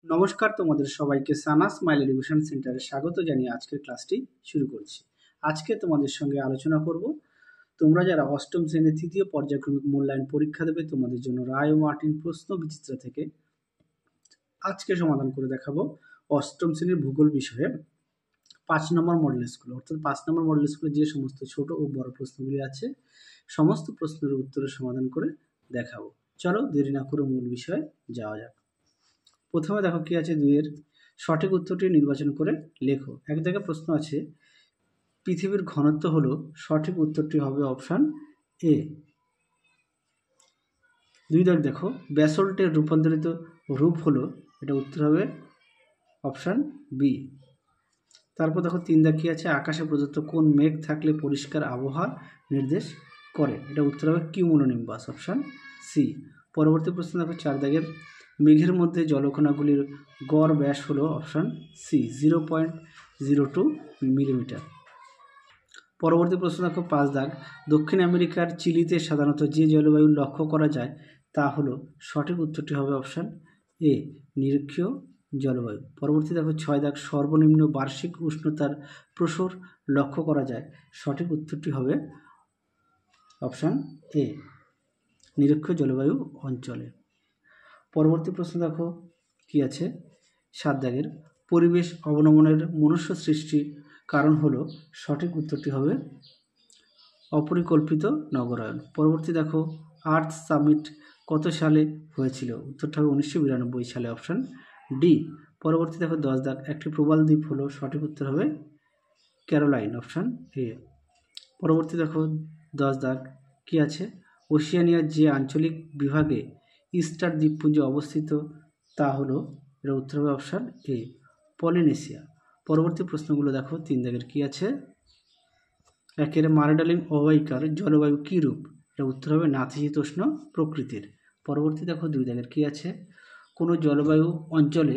নমস্কার, তোমাদের সবাইকে সানা স্মাইল এডুকেশন সেন্টারে স্বাগত জানিয়ে আজকের ক্লাসটি শুরু করছি। আজকে তোমাদের সঙ্গে আলোচনা করব তোমরা যারা অষ্টম শ্রেণীর তৃতীয় পর্যায়ক্রমিক মূল্যায়ন পরীক্ষা দেবে তোমাদের জন্য রায় ও মার্টিন প্রশ্ন বিচিত্র থেকে আজকে সমাধান করে দেখাবো অষ্টম শ্রেণীর ভূগোল বিষয়ে 5 নম্বর মডেল স্কুল, অর্থাৎ 5 নম্বর মডেল স্কুলে যে সমস্ত ছোট ও বড় প্রশ্নগুলি আছে সমস্ত প্রশ্নের উত্তরের সমাধান করে দেখাবো। চলো দেরি না করে মূল বিষয়ে যাওয়া যাক। প্রথমে দেখো কি আছে, 2 এর সঠিক উত্তরটি নির্বাচন করে লেখো। এক জায়গায় প্রশ্ন আছে পৃথিবীর ঘনত্ব হলো, সঠিক উত্তরটি হবে অপশান এ। 2 দাগ দেখো ব্যাসল্টের রূপান্তরিত রূপ হলো, এটা উত্তর হবে অপশান বি। তারপর দেখো 3 দাগ কি আছে, আকাশে প্রদত্ত কোন মেঘ থাকলে পরিষ্কার আবহাওয়া নির্দেশ করে, এটা উত্তর হবে কিউমুলোনিম্বাস, অপশান সি। পরবর্তী প্রশ্ন দেখো 4 দাগের মেঘের মধ্যে জলকণাগুলির গড় ব্যাস হলো অপশান সি 0.02 মিলিমিটার। পরবর্তী প্রশ্ন দেখো 5 দাগ দক্ষিণ আমেরিকার চিলিতে সাধারণত যে জলবায়ু লক্ষ্য করা যায় তা হলো, সঠিক উত্তরটি হবে অপশান এ নিরক্ষীয় জলবায়ু। পরবর্তী দেখো 6 দাগ সর্বনিম্ন বার্ষিক উষ্ণতার প্রসার লক্ষ্য করা যায়, সঠিক উত্তরটি হবে অপশান এ নিরক্ষীয় জলবায়ু অঞ্চলে। পরবর্তী প্রশ্ন দেখো কি আছে 7 দাগের পরিবেশ অবনমনের মনুষ্য সৃষ্টির কারণ হলো, সঠিক উত্তরটি হবে অপরিকল্পিত নগরায়ন। পরবর্তী দেখো আর্থ সামিট কত সালে হয়েছিল, উত্তরটা হবে 1992 সালে, অপশান ডি। পরবর্তী দেখো 10 দাগ একটি প্রবাল দ্বীপ হলো, সঠিক উত্তর হবে ক্যারোলাইন, অপশান এ। পরবর্তী দেখো 10 দাগ কি আছে, ওশিয়ানিয়ার যে আঞ্চলিক বিভাগে ইস্টার দ্বীপপুঞ্জ অবস্থিত তা হলো, এর উত্তর হবে অপশান এ পলিনেশিয়া। পরবর্তী প্রশ্নগুলো দেখো 3 দাগের কি আছে, 1 মারাডালিং অববাহিকার জলবায়ু কী রূপ, এটা উত্তর হবে নাতিশীতোষ্ণ প্রকৃতির। পরবর্তী দেখো 2 দাগের কি আছে, কোনো জলবায়ু অঞ্চলে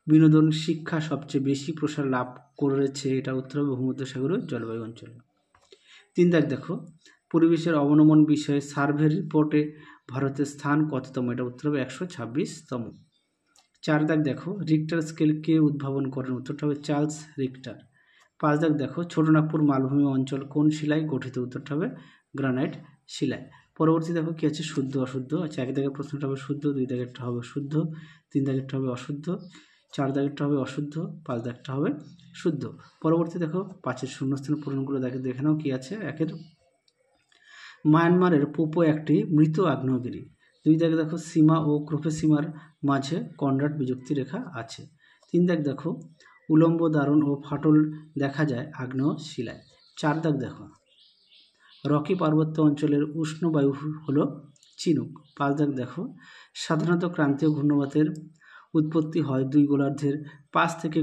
বিনোদন শিক্ষা সবচেয়ে বেশি প্রসার লাভ করেছে, এটা উত্তর হবে ভূমধ্যসাগরীয় জলবায়ু অঞ্চলে। 3 দাগ দেখো পরিবেশের অবনমন বিষয়ে সার্ভে রিপোর্টে ভারতের স্থান কততম, এটা উত্তর হবে 126তম। 4 দাগ দেখো রিক্টার স্কেল কে উদ্ভাবন করেন, উত্তরটা হবে চার্লস রিক্টার। 5 দাগ দেখো ছোটনাগপুর মালভূমি অঞ্চল কোন শিলায় গঠিত, উত্তরটা হবে গ্রানাইট শিলায়। পরবর্তী দেখো কি আছে শুদ্ধ অশুদ্ধ। আচ্ছা 1 দাগের প্রশ্নটা হবে শুদ্ধ, 2 দাগেরটা হবে শুদ্ধ, 3 দাগেরটা হবে অশুদ্ধ, 4 দাগেরটা হবে অশুদ্ধ, 5 দাগটা হবে শুদ্ধ। পরবর্তী দেখো 5 শূন্যস্থান পূরণগুলো দেখে নাও কি আছে। 1 মায়ানমারের পোপো একটি মৃত আগ্নেয়গিরি। 2 দাগে দেখো সীমা ও ক্রোফেসীমার মাঝে কনরাড বিযুক্তি রেখা আছে। 3 দাগ দেখো উলম্ব দারুণ ও ফাটল দেখা যায় আগ্নেয় শিলায়। 4 দাগ দেখো রকি পার্বত্য অঞ্চলের উষ্ণ বায়ু হলো চিনুক। 5 দাগ দেখো সাধারণত ক্রান্তীয় ঘূর্ণবাতের উৎপত্তি হয় 2 গোলার্ধের 5 থেকে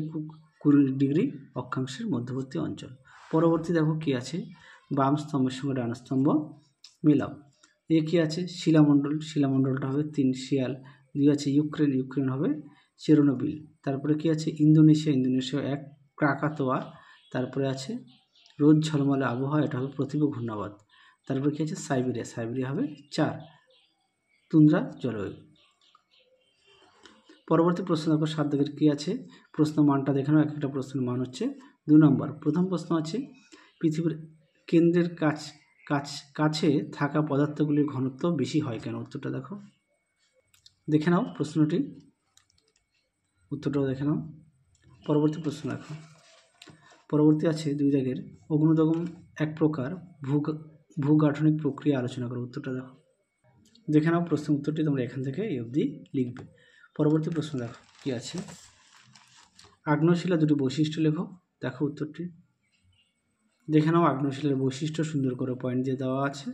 20 ডিগ্রি অক্ষাংশের মধ্যবর্তী অঞ্চল। পরবর্তী দেখো কি আছে, বাম স্তম্ভের সঙ্গে ডান স্তম্ভ মিলাও। এ কি আছে শিলামণ্ডলটা হবে 3 শিয়াল। 2 আছে ইউক্রেন হবে চেরনোবিল। তারপরে কি আছে ইন্দোনেশিয়া 1 ক্রাকাতোয়া। তারপরে আছে রোদ ঝলমলে আবহাওয়া, এটা হবে প্রতিকূল ঘূর্ণাবাত। তারপরে কি আছে সাইবেরিয়া হবে 4 তুন্দ্রা জলবায়ু। পরবর্তী প্রশ্ন দেখো 7 দাগের কি আছে, প্রশ্ন মানটা দেখে নাও। একটা প্রশ্নের মান হচ্ছে 2 নম্বর। প্রথম প্রশ্ন আছে পৃথিবীর কেন্দ্রের কাছে থাকা পদার্থগুলির ঘনত্ব বেশি হয় কেন, উত্তরটা দেখে নাও প্রশ্নটি, উত্তরটাও দেখে নাও। পরবর্তী প্রশ্ন দেখো, পরবর্তী আছে 2 দাগের অগ্নুদ্গম এক প্রকার ভূগাঠনিক প্রক্রিয়া আলোচনা করো, উত্তরটা দেখে নাও। প্রশ্ন উত্তরটি তোমরা এখান থেকে এই অবধি লিখবে। পরবর্তী প্রশ্ন দেখো কি আছে, আগ্নেয়শিলা দুটি বৈশিষ্ট্য লেখো। দেখো উত্তরটি দেখে নাও। আগ্নেয়শিলার বৈশিষ্ট্য সুন্দর করে পয়েন্ট দিয়ে দেওয়া আছে,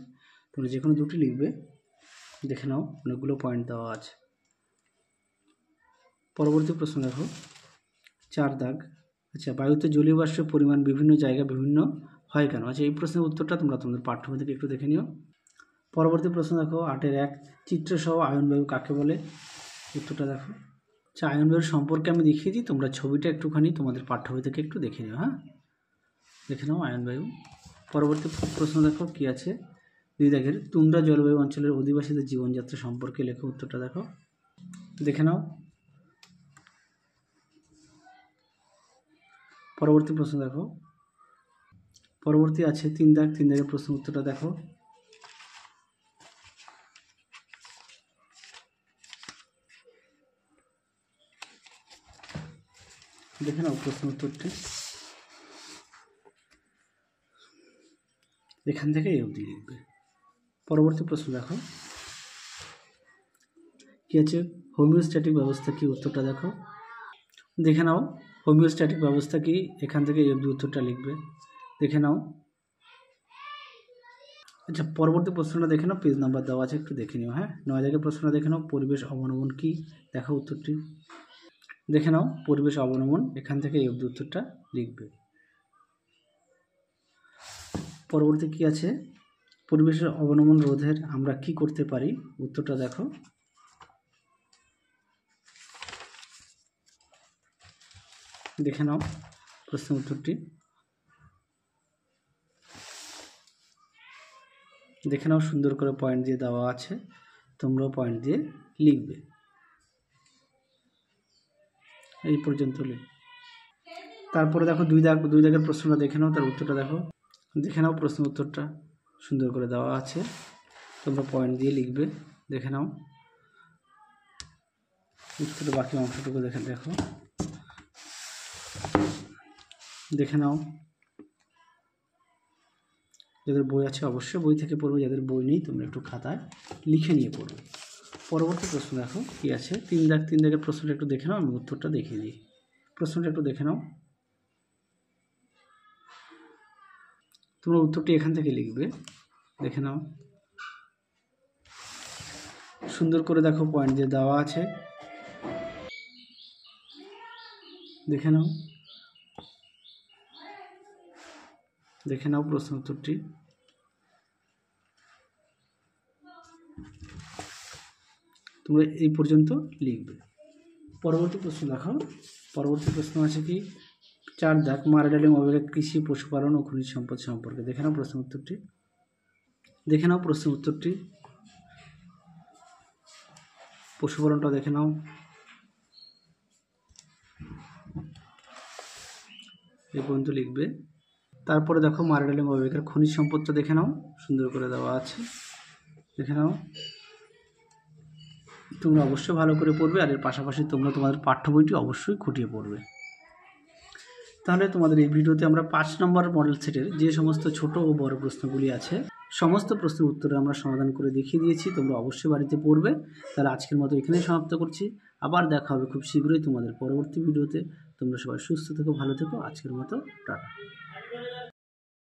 তোমরা যে কোনো দুটি লিখবে। দেখে নাও অনেকগুলো পয়েন্ট দেওয়া আছে। পরবর্তী প্রশ্ন দেখো 4 দাগ, আচ্ছা বায়ুতে জলীয় বাষ্পের পরিমাণ বিভিন্ন জায়গায় বিভিন্ন হয় কেন। আচ্ছা এই প্রশ্নের উত্তরটা তোমরা তোমাদের পাঠ্যবই থেকে একটু দেখে নিও। পরবর্তী প্রশ্ন দেখো 8 1 চিত্রসহ আয়নবায়ু কাকে বলে, উত্তরটা দেখো। আচ্ছা আয়নবায়ুর সম্পর্কে আমি দেখিয়ে দিই, তোমরা ছবিটা একটুখানি তোমাদের পাঠ্যবই থেকে একটু দেখে নিও। হ্যাঁ দেখে নাও আয়নবায়ু। পরবর্তী প্রশ্ন দেখো কি আছে, 2 দাগের তুন্দ্রা জলবায়ু অঞ্চলের অধিবাসীদের জীবনযাত্রা সম্পর্কে লেখো, উত্তরটা দেখো। দেখে নাও পরবর্তী প্রশ্ন দেখো, পরবর্তী আছে 3 দাগ, 3 দাগের প্রশ্ন উত্তরটা দেখো। দেখে নাও প্রশ্ন উত্তরটি, এখান থেকে এই অবধি লিখবে। পরবর্তী প্রশ্ন দেখো কি আছে, হোমিওস্ট্যাটিক ব্যবস্থা কি, উত্তরটা দেখো। দেখে নাও হোমিওস্ট্যাটিক ব্যবস্থা কি, এখান থেকে এই অবধি উত্তরটা লিখবে, দেখে নাও। আচ্ছা, পরবর্তী প্রশ্নটা দেখে নাও, পেজ নাম্বার দেওয়া আছে, একটু দেখে নিও। হ্যাঁ, 9 দাগের প্রশ্নটা দেখে নাও, পরিবেশ অবনমন কি, দেখো উত্তরটি, দেখে নাও পরিবেশ অবনমন, এখান থেকে এই অবধি উত্তরটা লিখবে। পরবর্তী কি আছে, পরিবেশের অবনমন রোধের আমরা কি করতে পারি, উত্তরটা দেখো। দেখে নাও প্রশ্ন উত্তরটি, দেখে নাও, সুন্দর করে পয়েন্ট দিয়ে দেওয়া আছে, তোমরাও পয়েন্ট দিয়ে লিখবে। এই পর্যন্ত লিখ। তারপরে দেখো 2 দাগ, 2 দাগের প্রশ্নটা দেখে নাও, তার উত্তরটা দেখো। দেখে নাও প্রশ্ন উত্তরটা সুন্দর করে দেওয়া আছে, তোমরা পয়েন্ট দিয়ে লিখবে, দেখে নাও উত্তরের বাকি অংশটুকু দেখো। দেখে নাও, যাদের বই আছে অবশ্যই বই থেকে পড়বে, যাদের বই নেই তোমরা একটু খাতায় লিখে নিয়ে পড়বে। পরবর্তী প্রশ্ন দেখো কি আছে, 3 দাগ, 3 দাগের প্রশ্নটা একটু দেখে নাও, আমি উত্তরটা দেখিয়ে দিই। প্রশ্নটা একটু দেখে নাও, তোমরা উত্তরটি এখান থেকে লিখবে, দেখে নাও সুন্দর করে, দেখো পয়েন্ট দিয়ে দেওয়া আছে, দেখে নাও, দেখে নাও প্রশ্ন উত্তরটি। তোমরা এই পর্যন্ত লিখবে। পরবর্তী প্রশ্ন দেখো, পরবর্তী প্রশ্ন আছে কি, 4 দাগ, মারাডালিং অবহেলা কৃষি, পশুপালন ও খনিজ সম্পদ সম্পর্কে, দেখে নাও প্রশ্ন উত্তরটি, দেখে নাও প্রশ্ন উত্তরটি, পশুপালনটা দেখে নাও, এই পর্যন্ত লিখবে। তারপরে দেখো মারাডালিং অবহেলার খনিজ সম্পদটা দেখে নাও, সুন্দর করে দেওয়া আছে, দেখে নাও। তোমরা অবশ্যই ভালো করে পড়বে, আর এর পাশাপাশি তোমরা তোমাদের পাঠ্য বইটি অবশ্যই খুঁটিয়ে পড়বে। তাহলে তোমাদের এই ভিডিওতে আমরা 5 নম্বর মডেল সেটের যে সমস্ত ছোট ও বড় প্রশ্নগুলি আছে সমস্ত প্রশ্নের উত্তরে আমরা সমাধান করে দেখিয়ে দিয়েছি, তোমরা অবশ্যই বাড়িতে পড়বে। তাহলে আজকের মতো এখানেই সমাপ্ত করছি, আবার দেখা হবে খুব শীঘ্রই তোমাদের পরবর্তী ভিডিওতে। তোমরা সবাই সুস্থ থেকো, ভালো থেকো, আজকের মতো টাটা।